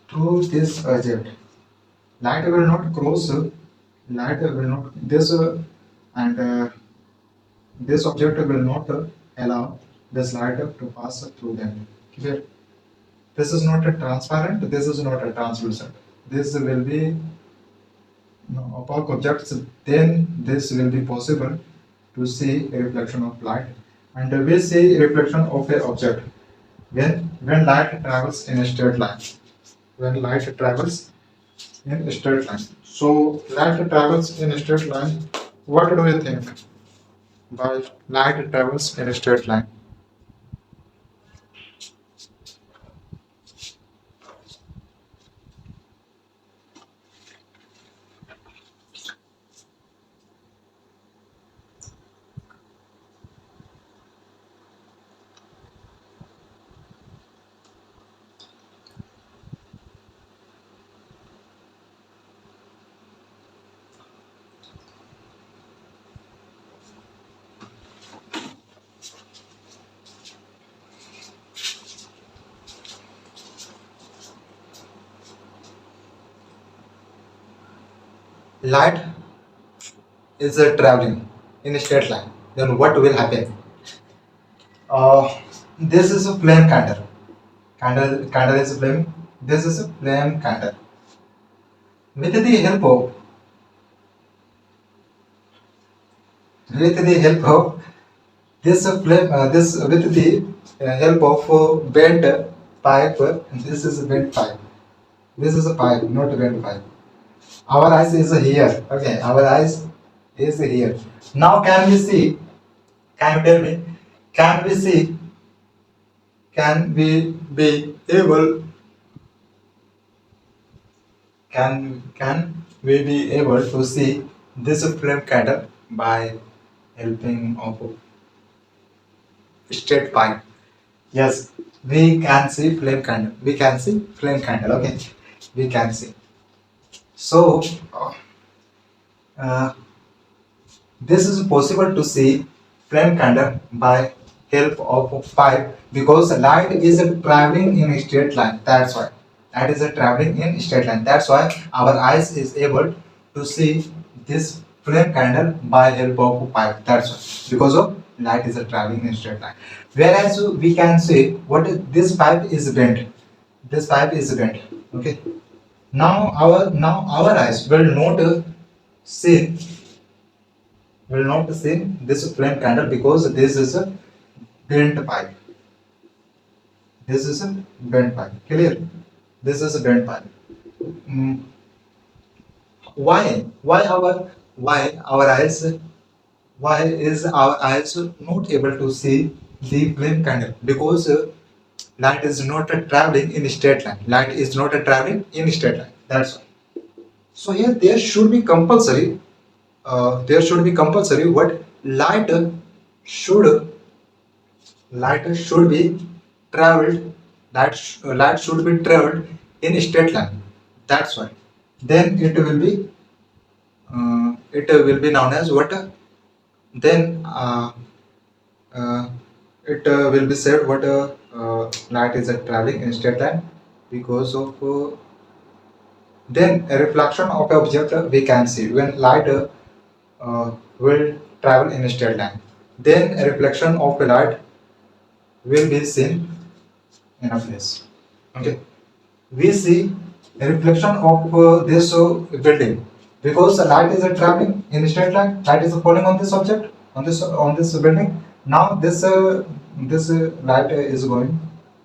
Through this object, light will not cross. Light will not this and this object will not allow this light to pass through them. Clear? This is not a transparent. This is not a translucent. This will be opaque objects. Then this will be possible to see a reflection of light, and we see reflection of a object when light travels in a straight line. When light travels in a straight line. So light travels in a straight line. What do you think? By light travels in a straight line. Light is traveling in a straight line. Then what will happen? This is a flame candle. Candle is a flame. This is a flame candle. With the help of this flame, this with the help of bent pipe. This is a bent pipe. This is a pipe, not a bent pipe. Our eyes is here. Okay, our eyes is here. Now can we see? Can you tell me? Can we see? Can we be able? Can we be able to see this flame candle by helping of a straight pipe? Yes, we can see flame candle. We can see flame candle. Okay, we can see. So uh, this is possible to see flame candle by help of a pipe because light is traveling in a straight line. That's why light is traveling in straight line. That's why our eyes is able to see this flame candle by help of a pipe. That's why because of light is traveling in straight line. Whereas we can see what this pipe is bent. This pipe is bent. Okay. Now our eyes see will not see this flame candle because this is a bent pipe. This is a bent pipe. Clear? This is a bent pipe. Mm, why? Why our eyes? Why is our eyes not able to see the flame candle? Because light is not traveling in a straight line. Light is not traveling in a straight line. That's why. So here there should be compulsory. There should be compulsory what should light should be traveled. Light should be traveled in a straight line. That's why. Then it will be known as what? Then uh, it will be said what light is traveling in a straight line because of then a reflection of object we can see when light will travel in a straight line. Then a reflection of a light will be seen in a place. Okay, we see a reflection of this building because the light is traveling in a straight line. Light is falling on this object on this building. Now this light is going.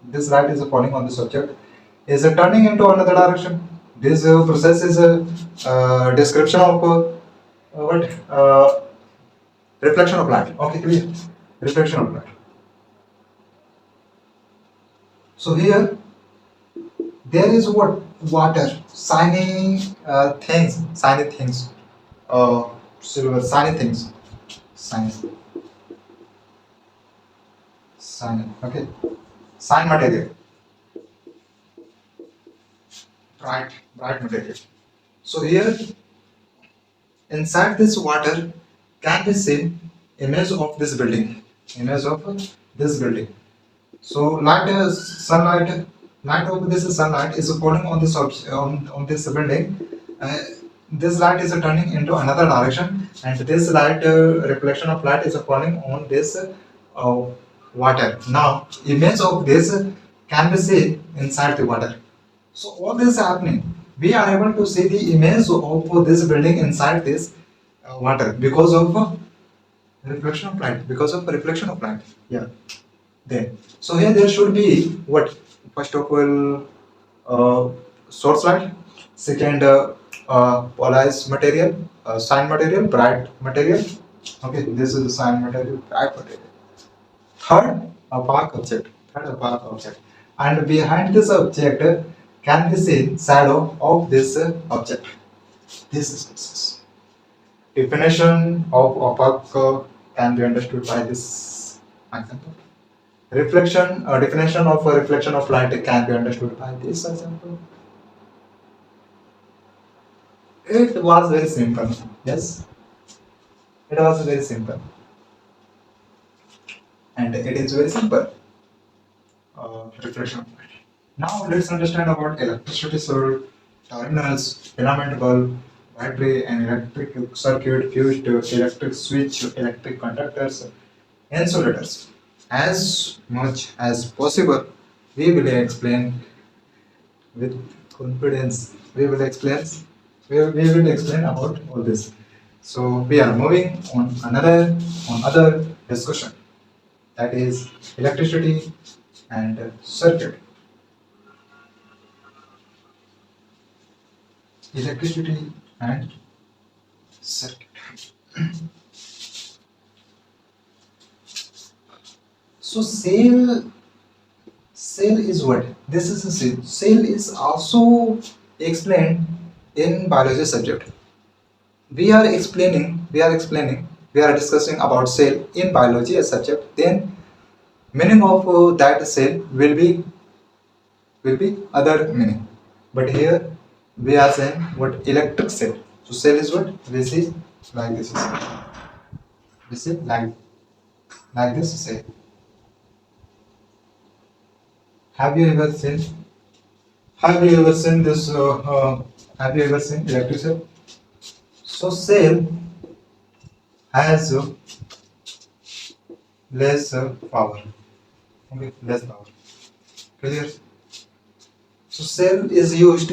This light is falling on this object is turning into another direction. This process is a description of what reflection of light. Okay, clear. Reflection of light. So here there is what water, shiny things. silver, shiny things, shiny, shiny. Okay, shine material, bright material. So here inside this water can be seen image of this building, image of this building. So light, light of this sunlight is falling on this on this building. Uh, this light is turning into another direction, and this light reflection of light is falling on this water. Now, image of this can be seen inside the water. So all this happening, we are able to see the image of this building inside this water because of reflection of light. Because of reflection of light. Yeah. Then, so here there should be what? First of all, source light. Second, polarized material, sign material, bright material. Okay, this is the sign material, bright material. Third, opaque object. Third, opaque object. And behind this object can be seen shadow of this object. This is success. Definition of opaque can be understood by this example. Reflection, definition of a reflection of light can be understood by this example. It was very simple. Yes, it was very simple, and it is very simple. Reflection of light. Now let's understand about electricity source, terminals, filament bulb, battery, and electric circuit, fused electric switch, electric conductors, insulators. As much as possible, we will explain with confidence. We will explain about all this. So we are moving on other discussion, that is electricity and circuit. Electricity and circuit. So cell is what? This is a cell. Cell is also explained in biology subject. We are discussing about cell in biology as subject. Then meaning of that cell will be other meaning. But here we are saying what electric cell. So cell is what? We see like this. We see like this cell. Have you ever seen? Have you ever seen this? Have you ever seen electric cell? So cell has less power. Okay, less power. Clear? So cell is used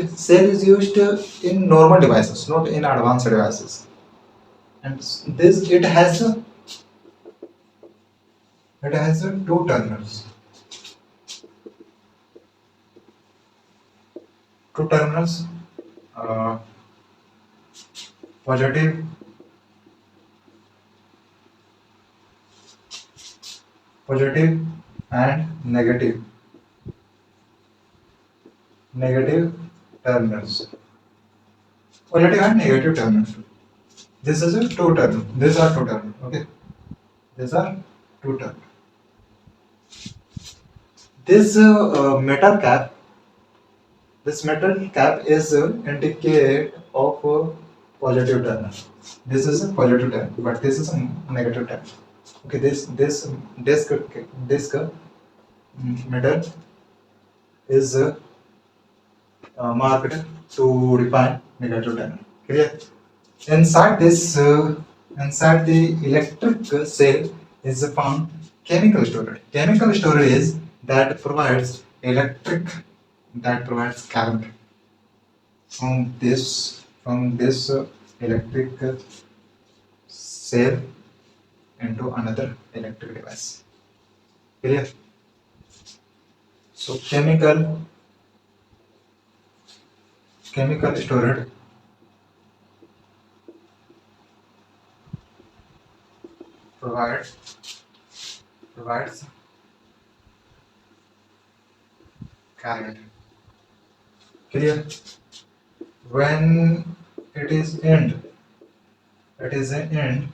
in normal devices, not in advanced devices. And this it has two terminals. Two terminals, uh, positive positive and negative terminals. Positive and negative terminals. This is a two terminal. These are two terminal. Okay. These are two terminal. This metal cap is indicate of positive terminal. This is a positive terminal, but this is a negative terminal. Okay, this disc metal is marked to define negative terminal. Clear? Inside this, inside the electric cell is found chemical storage. Chemical storage is that provides current from this electric cell into another electric device. Clear? So chemical storage provides current. Clear? When it is end, it is an end,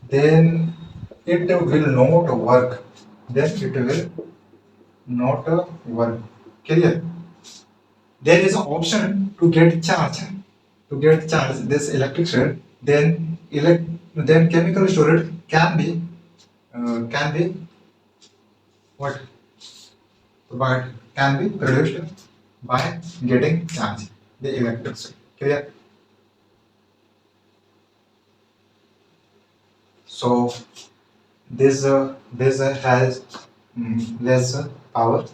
then it will not work. Then it will not work. Clear? There is an option to get charge. To get charge this electric shell, then chemical storage can be what? But can be reduced by getting charge the electric shell. Clear? So this has less power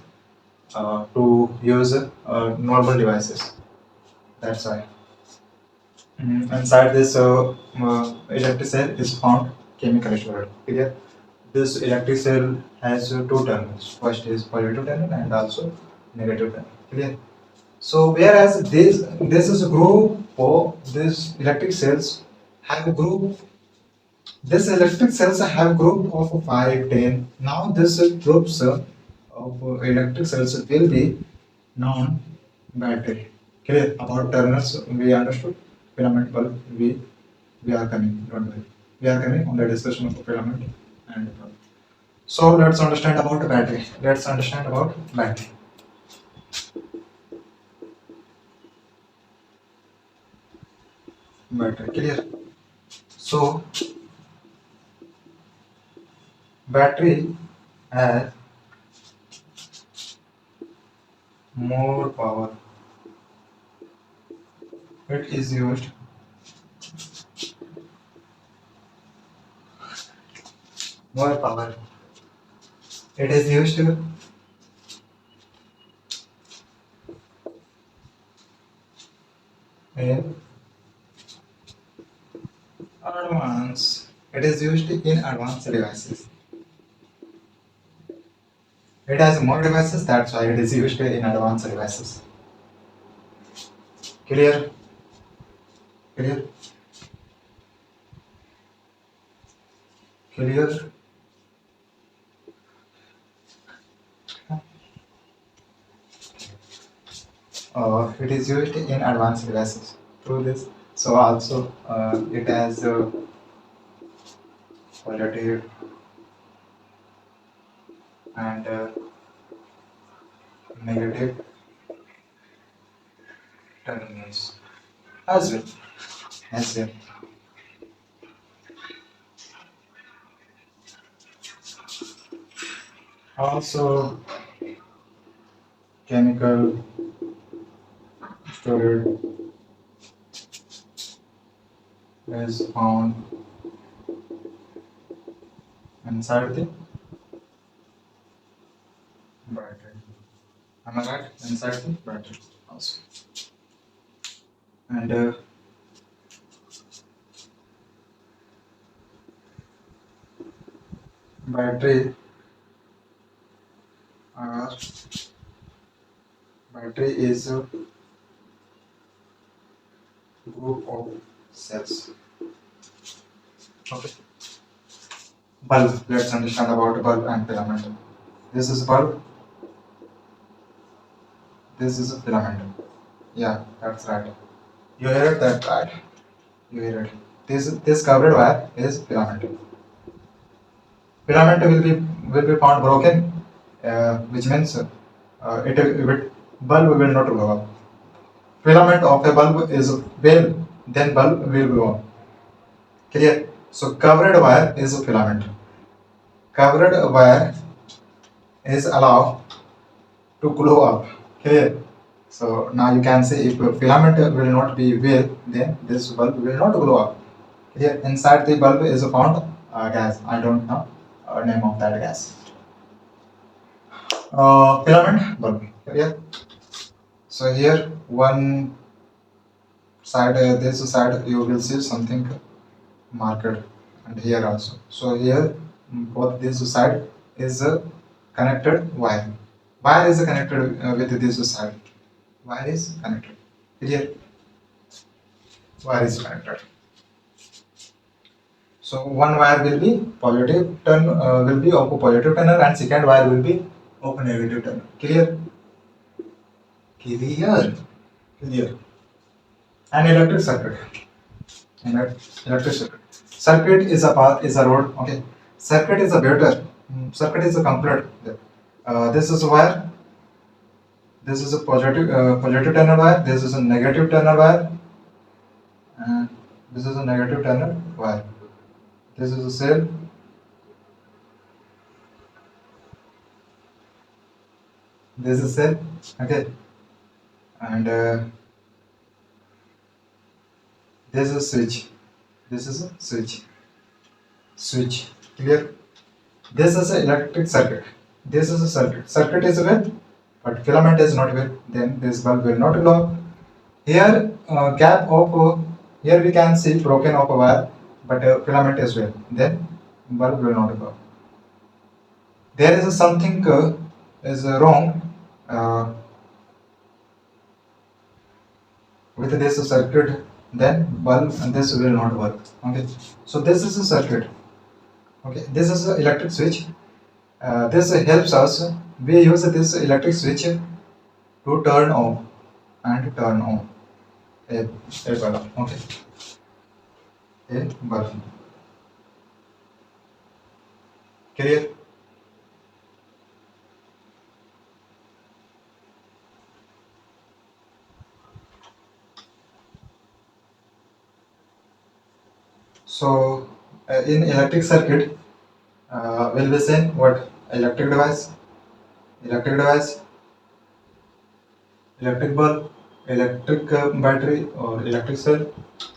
to use normal devices. That's why. Inside this electric cell is found chemical storage. Clear? This electric cell has two terminals. First is positive terminal and also negative terminal. Clear? So whereas this is a group of this electric cells have a group. This electric cells have group of 5, 10. Now this groups of electric cells will be non-battery. Clear? About terminals we understood. Filament bulb we are coming. Don't worry. We are coming on the discussion of filament and bulb. So let's understand about battery. Let's understand about battery. Battery. Clear? So battery has more power. It is used more power. It is used in advanced. It is used in advanced devices. It has more devices, that's why it is used in advanced devices. Clear? Clear? Clear? It is used in advanced devices. Through this, so also it has positive and negative terminals as well. As well. Also, chemical storage is found inside the battery. Am I right? Inside the battery also. And battery are battery is a group of cells. Okay. Bulb. Let's understand about bulb and filament. This is bulb. This is a filament. Yeah, that's right. You hear it? That's right. You hear it. This covered wire is filament. Filament will be found broken, which means bulb will not blow up. Filament of a bulb is well, then bulb will blow up. Clear? So covered wire is a filament. Covered wire is allowed to glow up. Clear? So now you can say if filament will not be well, then this bulb will not glow up. Clear? Inside the bulb is found gas. I don't know name of that gas. Filament bulb. Clear? So here one side, this side you will see something marked, and here also. So here both this side is connected wire. Wire is connected with this side. Wire is connected. Clear? Wire is connected. So one wire will be positive turn will be of positive terminal, and second wire will be of negative terminal. Clear? Clear? Clear. An electric circuit. Electric circuit. Circuit is a path, is a road. Okay. Circuit is a better. Circuit is a complete. This is wire. This is a positive terminal wire. This is a negative terminal wire. And this is a negative terminal wire. This is a cell. This is cell. Okay. And this is a switch. This is a switch. Switch. Clear? This is an electric circuit. This is a circuit. Circuit is well, but filament is not well. Then this bulb will not glow. Here, gap of here we can see broken of a wire, but filament is well. Then bulb will not glow. There is something is wrong with this circuit. Then bulb and this will not work. Okay. So this is a circuit. Okay. This is an electric switch. This helps us. We use this electric switch to turn off and turn on a bulb. Okay, a bulb. Clear? So, in electric circuit, will be seen what electric device, electric device, electric bulb, electric battery or electric cell,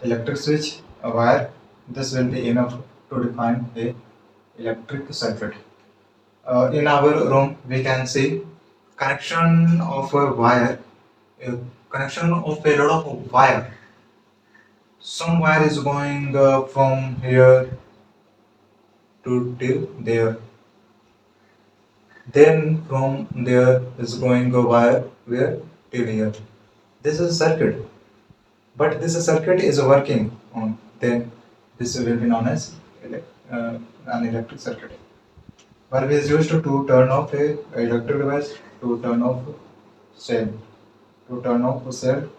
electric switch, a wire. This will be enough to define a electric circuit. In our room, we can see connection of a wire, a connection of a lot of wire. Some wire is going from here to till there. Then from there is going a wire where till here. This is a circuit, but this circuit is working on. Then this will be known as an electric circuit. Bulb is used to turn off a electric device, to turn off cell, to turn off a cell.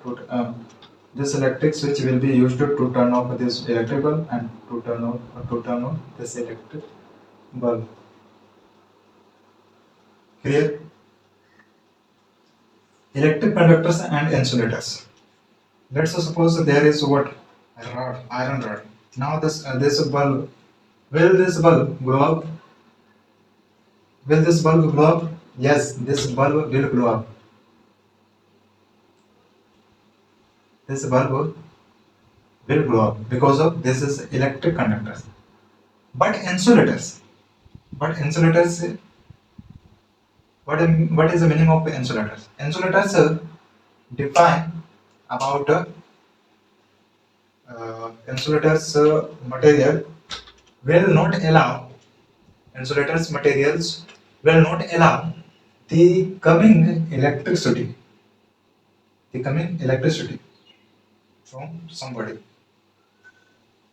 This electric switch will be used to turn off this electric bulb and to turn on this electric bulb. Clear? Electric conductors and insulators. Let's suppose there is what rod, iron rod. Now this bulb, will this bulb glow up? Will this bulb glow up? Yes, this bulb will glow up. This bulb will glow up because of this is electric conductors. But insulators, but insulators, what is the meaning of insulators? Insulators define about insulators material will not allow insulators materials will not allow the coming electricity from somebody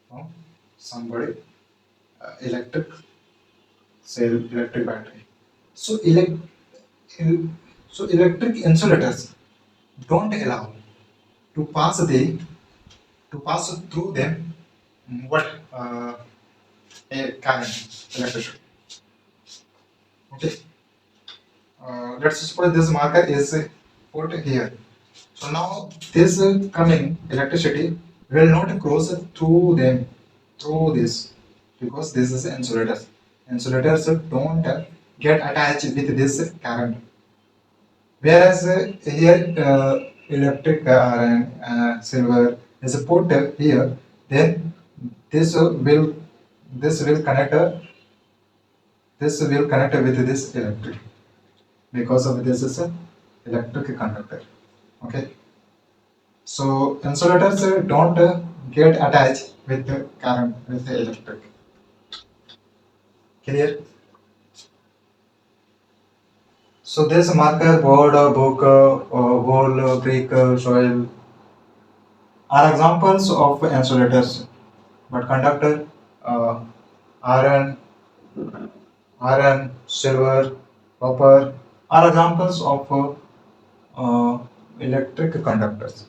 from somebody electric cell, electric battery. So electric insulators don't allow to pass through them what a current electricity. Okay. Let's suppose this marker is put here. So now this coming electricity will not cross through them through this because this is insulators. Insulators don't get attached with this current. Whereas here electric and silver is put here, then this will connect with this electric because of this is a electric conductor. Okay. So insulators don't get attached with the current with the electric. Clear? So this marker, board, book, wall, brick, soil are examples of insulators. But conductor, uh, iron, silver, copper are examples of electric conductors.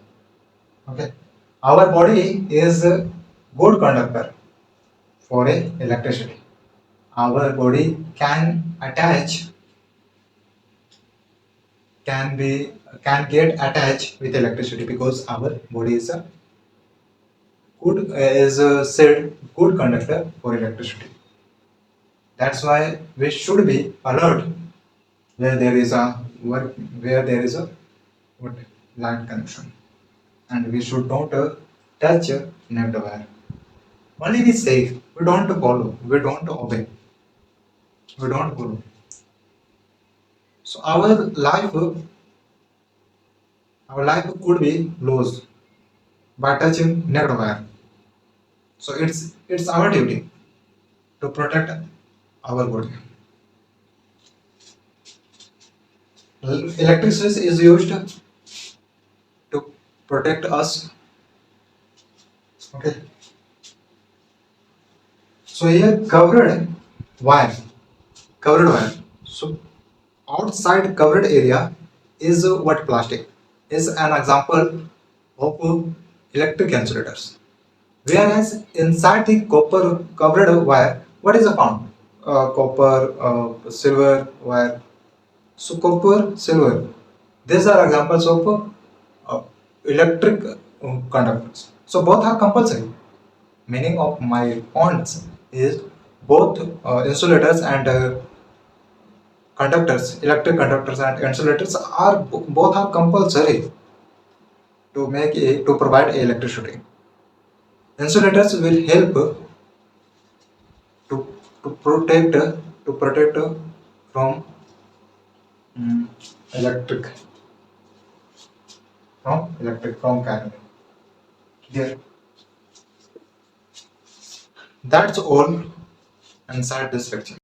Okay. Our body is a good conductor for a electricity. Our body can be can get attached with electricity because our body is a said good conductor for electricity. That's why we should be alert where there is a where there is a what, line connection, and we should not touch net wire. Only we safe. We don't follow. We don't obey. We don't follow. So our life could be lost by touching net wire. So it's our duty to protect our body. Electricity is used to protect us. Okay. So here wire, covered wire. So outside covered area is what plastic is an example of electric insulators. Whereas inside the copper covered wire, what is found? Copper, silver wire. So copper, silver. These are examples of electric conductors. So both are compulsory. Meaning of my points is both insulators and electric conductors and insulators are both are compulsory to provide electricity. Insulators will help to to protect from mm, electric from current. There, that's all inside this lecture.